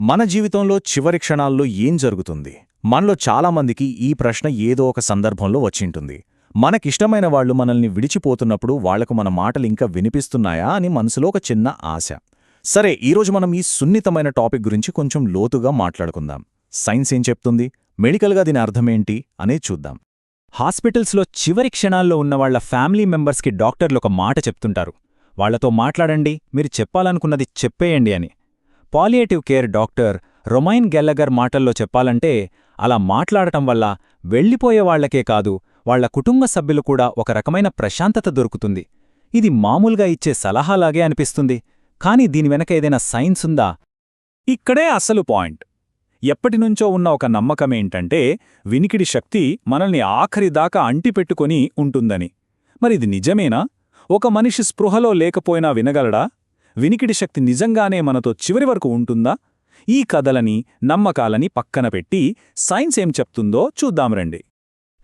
మన జీవితంలో చివరి క్షణాల్లో ఏం జరుగుతుంది? మనలో చాలామందికి ఈ ప్రశ్న ఏదో ఒక సందర్భంలో వచ్చింటుంది. మనకిష్టమైన వాళ్లు మనల్ని విడిచిపోతున్నప్పుడు వాళ్లకు మన మాటలింకా వినిపిస్తున్నాయా అని మనసులో ఒక చిన్న ఆశ. సరే, ఈరోజు మనం ఈ సున్నితమైన టాపిక్ గురించి కొంచెం లోతుగా మాట్లాడుకుందాం. సైన్స్ ఏం చెప్తుంది, మెడికల్గా దీని అర్థమేంటి అనేది చూద్దాం. హాస్పిటల్స్లో చివరి క్షణాల్లో ఉన్నవాళ్ల ఫ్యామిలీ మెంబర్స్కి డాక్టర్లు ఒక మాట చెప్తుంటారు. వాళ్లతో మాట్లాడండి, మీరు చెప్పాలనుకున్నది చెప్పేయండి అని. పాలియేటివ్ కేర్ డాక్టర్ రొమైన్ గెల్లగర్ మాటల్లో చెప్పాలంటే, అలా మాట్లాడటం వల్ల వెళ్లిపోయేవాళ్లకే కాదు, వాళ్ల కుటుంబ సభ్యులు కూడా ఒక రకమైన ప్రశాంతత దొరుకుతుంది. ఇది మామూలుగా ఇచ్చే సలహాలాగే అనిపిస్తుంది, కాని దీని వెనక ఏదైనా సైన్స్ ఉందా? ఇక్కడే అసలు పాయింట్. ఎప్పటినుంచో ఉన్న ఒక నమ్మకమేంటంటే, వినికిడి శక్తి మనల్ని ఆఖరిదాకా అంటిపెట్టుకొని ఉంటుందని. మరిది నిజమేనా? ఒక మనిషి స్పృహలో లేకపోయినా వినగలడా? వినికిడి శక్తి నిజంగానే మనతో చివరి వరకు ఉంటుందా? ఈ కథలని, నమ్మకాలని పక్కన పెట్టి సైన్స్ ఏం చెప్తుందో చూద్దాం రండి.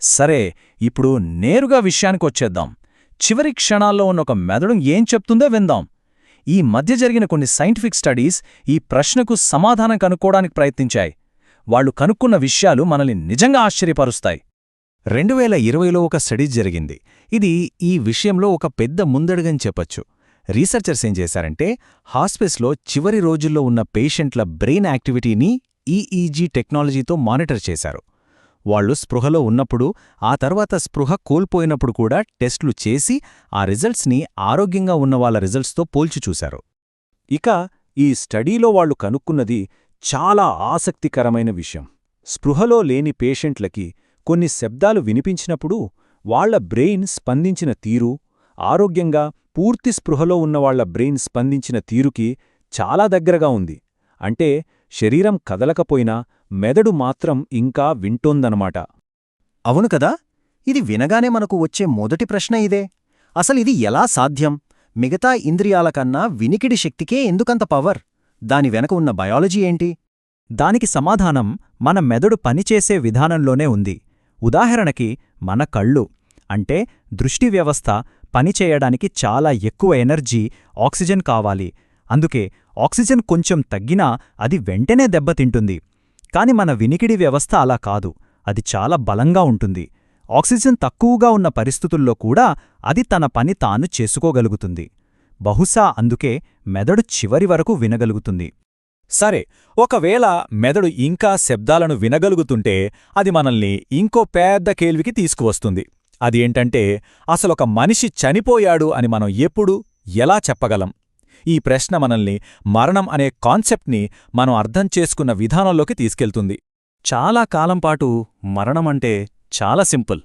సరే, ఇప్పుడు నేరుగా విషయానికొచ్చేద్దాం. చివరి క్షణాల్లో ఉన్న ఒక మెదడు ఏం చెప్తుందో విందాం. ఈ మధ్య జరిగిన కొన్ని సైంటిఫిక్ స్టడీస్ ఈ ప్రశ్నకు సమాధానం కనుక్కోవడానికి ప్రయత్నించాయి. వాళ్లు కనుక్కున్న విషయాలు మనల్ని నిజంగా ఆశ్చర్యపరుస్తాయి. 2020లో ఒక స్టడీ జరిగింది. ఇది ఈ విషయంలో ఒక పెద్ద ముందడుగని చెప్పొచ్చు. రీసెర్చర్స్ ఏం చేశారంటే, హాస్పిటల్స్లో చివరి రోజుల్లో ఉన్న పేషెంట్ల బ్రెయిన్ యాక్టివిటీని ఈఈజీ టెక్నాలజీతో మానిటర్ చేశారు. వాళ్లు స్పృహలో ఉన్నప్పుడు, ఆ తర్వాత స్పృహ కోల్పోయినప్పుడు కూడా టెస్టులు చేసి ఆ రిజల్ట్స్ని ఆరోగ్యంగా ఉన్నవాళ్ల రిజల్ట్స్తో పోల్చి చూశారు. ఇక ఈ స్టడీలో వాళ్లు కనుక్కున్నది చాలా ఆసక్తికరమైన విషయం. స్పృహలో లేని పేషెంట్లకి కొన్ని శబ్దాలు వినిపించినప్పుడు వాళ్ల బ్రెయిన్ స్పందించిన తీరు, ఆరోగ్యంగా పూర్తి స్పృహలో ఉన్నవాళ్ల బ్రెయిన్ స్పందించిన తీరుకి చాలా దగ్గరగా ఉంది. అంటే శరీరం కదలకపోయినా మెదడు మాత్రం ఇంకా వింటోందనమాట. అవును కదా! ఇది వినగానే మనకు వచ్చే మొదటి ప్రశ్న ఇదే. అసలిది ఎలా సాధ్యం? మిగతా ఇంద్రియాలకన్నా వినికిడి శక్తికే ఎందుకంత పవర్? దాని వెనక ఉన్న బయాలజీ ఏంటి? దానికి సమాధానం మన మెదడు పనిచేసే విధానంలోనే ఉంది. ఉదాహరణకి మన కళ్ళు, అంటే దృష్టి వ్యవస్థ పనిచేయడానికి చాలా ఎక్కువ ఎనర్జీ, ఆక్సిజన్ కావాలి. అందుకే ఆక్సిజన్ కొంచెం తగ్గినా అది వెంటనే దెబ్బతింటుంది. కాని మన వినికిడి వ్యవస్థ అలా కాదు, అది చాలా బలంగా ఉంటుంది. ఆక్సిజన్ తక్కువగా ఉన్న పరిస్థితుల్లో కూడా అది తన పని తాను చేసుకోగలుగుతుంది. బహుశా అందుకే మెదడు చివరి వరకు వినగలుగుతుంది. సరే, ఒకవేళ మెదడు ఇంకా శబ్దాలను వినగలుగుతుంటే అది మనల్ని ఇంకో పెద్ద కేల్వికి తీసుకువస్తుంది. అది ఏంటంటే, అసలొక మనిషి చనిపోయాడు అని మనం ఎప్పుడు, ఎలా చెప్పగలం? ఈ ప్రశ్న మనల్ని మరణం అనే కాన్సెప్ట్ని మనం అర్థం చేసుకున్న విధానంలోకి తీసుకెళ్తుంది. చాలా కాలంపాటు మరణమంటే చాలా సింపుల్.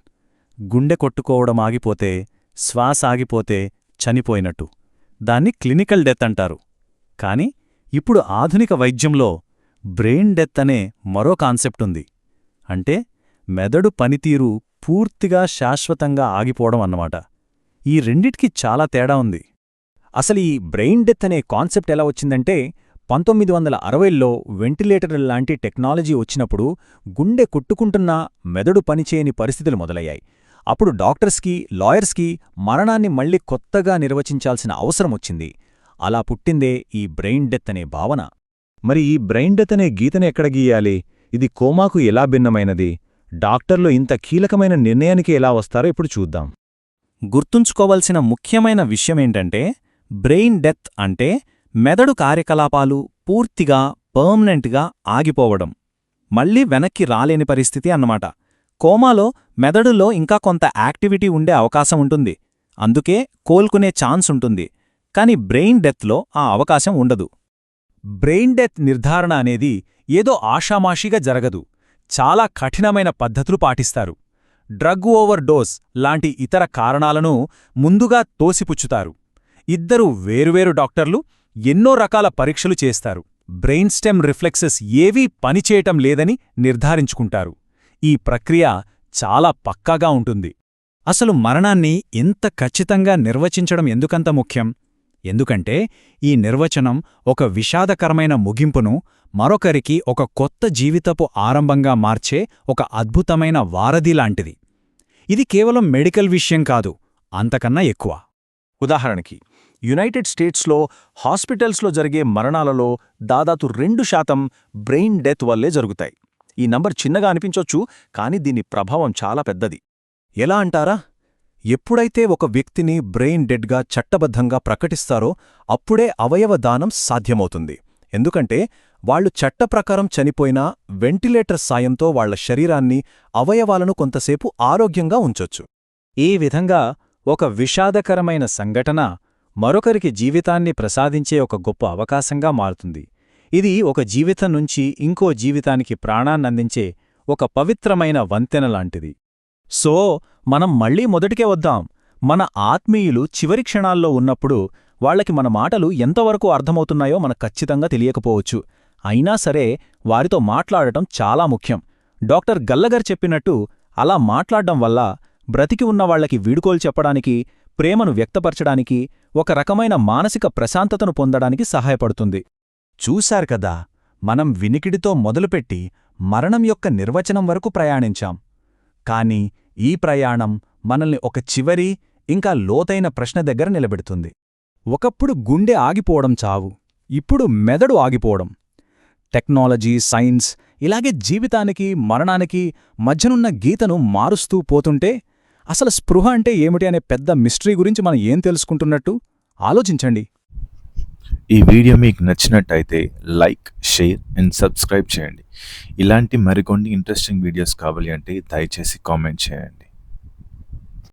గుండె కొట్టుకోవడం ఆగిపోతే, శ్వాస ఆగిపోతే చనిపోయినట్టు. దాన్ని క్లినికల్ డెత్ అంటారు. కాని ఇప్పుడు ఆధునిక వైద్యంలో బ్రెయిన్ డెత్ అనే మరో కాన్సెప్ట్ ఉంది. అంటే మెదడు పనితీరు పూర్తిగా శాశ్వతంగా ఆగిపోవడం అన్నమాట. ఈ రెండిటికి చాలా తేడా ఉంది. అసలు ఈ బ్రెయిన్ డెత్ అనే కాన్సెప్ట్ ఎలా వచ్చిందంటే, 1960ల్లో వెంటిలేటర్ లాంటి టెక్నాలజీ వచ్చినప్పుడు గుండె కొట్టుకుంటున్నా మెదడు పనిచేయని పరిస్థితులు మొదలయ్యాయి. అప్పుడు డాక్టర్స్కి, లాయర్స్కి మరణాన్ని మళ్లీ కొత్తగా నిర్వచించాల్సిన అవసరం వచ్చింది. అలా పుట్టిందే ఈ బ్రెయిన్ డెత్ అనే భావన. మరి ఈ బ్రెయిన్ డెత్ అనే గీతను ఎక్కడ గీయాలి? ఇది కోమాకు ఎలా భిన్నమైనది? డాక్టర్లు ఇంత కీలకమైన నిర్ణయానికి ఎలా వస్తారో ఇప్పుడు చూద్దాం. గుర్తుంచుకోవలసిన ముఖ్యమైన విషయమేంటంటే, బ్రెయిన్ డెత్ అంటే మెదడు కార్యకలాపాలు పూర్తిగా పర్మనెంట్గా ఆగిపోవడం, మళ్లీ వెనక్కి రాలేని పరిస్థితి అన్నమాట. కోమాలో మెదడులో ఇంకా కొంత యాక్టివిటీ ఉండే అవకాశం ఉంటుంది, అందుకే కోలుకునే ఛాన్స్ ఉంటుంది. కాని బ్రెయిన్ డెత్లో ఆ అవకాశం ఉండదు. బ్రెయిన్ డెత్ నిర్ధారణ అనేది ఏదో ఆషామాషీగా జరగదు. చాలా కఠినమైన పద్ధతులు పాటిస్తారు. డ్రగ్ ఓవర్ డోస్ లాంటి ఇతర కారణాలను ముందుగా తోసిపుచ్చుతారు. ఇద్దరు వేరువేరు డాక్టర్లు ఎన్నో రకాల పరీక్షలు చేస్తారు. బ్రెయిన్ స్టెమ్ రిఫ్లెక్సెస్ ఏవీ పనిచేయటం లేదని నిర్ధారించుకుంటారు. ఈ ప్రక్రియ చాలా పక్కాగా ఉంటుంది. అసలు మరణాన్ని ఇంత ఖచ్చితంగా నిర్వచించడం ఎందుకంత ముఖ్యం? ఎందుకంటే ఈ నిర్వచనం ఒక విషాదకరమైన ముగింపును మరొకరికి ఒక కొత్త జీవితపు ఆరంభంగా మార్చే ఒక అద్భుతమైన వారధిలాంటిది. ఇది కేవలం మెడికల్ విషయం కాదు, అంతకన్నా ఎక్కువ. ఉదాహరణకి, యునైటెడ్ స్టేట్స్లో హాస్పిటల్స్లో జరిగే మరణాలలో దాదాపు 2% బ్రెయిన్ డెత్ వల్లే జరుగుతాయి. ఈ నంబర్ చిన్నగా అనిపించొచ్చు, కానీ దీని ప్రభావం చాలా పెద్దది. ఎలా అంటారా? ఎప్పుడైతే ఒక వ్యక్తిని బ్రెయిన్ డెడ్గా చట్టబద్ధంగా ప్రకటిస్తారో అప్పుడే అవయవ దానం సాధ్యమవుతుంది. ఎందుకంటే వాళ్లు చట్టప్రకారం చనిపోయినా వెంటిలేటర్ సాయంతో వాళ్ల శరీరాన్ని, అవయవాలను కొంతసేపు ఆరోగ్యంగా ఉంచొచ్చు. ఈ విధంగా ఒక విషాదకరమైన సంఘటన మరొకరికి జీవితాన్ని ప్రసాదించే ఒక గొప్ప అవకాశంగా మారుతుంది. ఇది ఒక జీవితం నుంచి ఇంకో జీవితానికి ప్రాణాన్నందించే ఒక పవిత్రమైన వంతెన లాంటిది. సో మనం మళ్లీ మొదటికే వద్దాం. మన ఆత్మీయులు చివరి క్షణాల్లో ఉన్నప్పుడు వాళ్లకి మన మాటలు ఎంతవరకు అర్థమవుతున్నాయో మనకు ఖచ్చితంగా తెలియకపోవచ్చు. అయినా సరే వారితో మాట్లాడటం చాలా ముఖ్యం. డాక్టర్ గల్లగర్ చెప్పినట్టు అలా మాట్లాడడం వల్ల బ్రతికి ఉన్నవాళ్లకి వీడుకోలు చెప్పడానికి, ప్రేమను వ్యక్తపరచడానికి, ఒక రకమైన మానసిక ప్రశాంతతను పొందడానికి సహాయపడుతుంది. చూశారు కదా, మనం వినికిడితో మొదలుపెట్టి మరణం యొక్క నిర్వచనం వరకు ప్రయాణించాం. కాని ఈ ప్రయాణం మనల్ని ఒక చివరి, ఇంకా లోతైన ప్రశ్న దగ్గర నిలబెడుతుంది. ఒకప్పుడు గుండె ఆగిపోవడం చావు, ఇప్పుడు మెదడు ఆగిపోవడం. టెక్నాలజీ, సైన్స్ ఇలాగే జీవితానికి, మరణానికి మధ్యనున్న గీతను మారుస్తూ పోతుంటే అసలు స్పృహ అంటే ఏమిటి అనే పెద్ద మిస్టరీ గురించి మనం ఏం తెలుసుకుంటున్నట్టు ఆలోచించండి. ఈ వీడియో మీకు నచ్చినట్టయితే లైక్, షేర్ అండ్ సబ్స్క్రైబ్ చేయండి. ఇలాంటి మరికొన్ని ఇంట్రెస్టింగ్ వీడియోస్ కావాలి అంటే దయచేసి కామెంట్ చేయండి.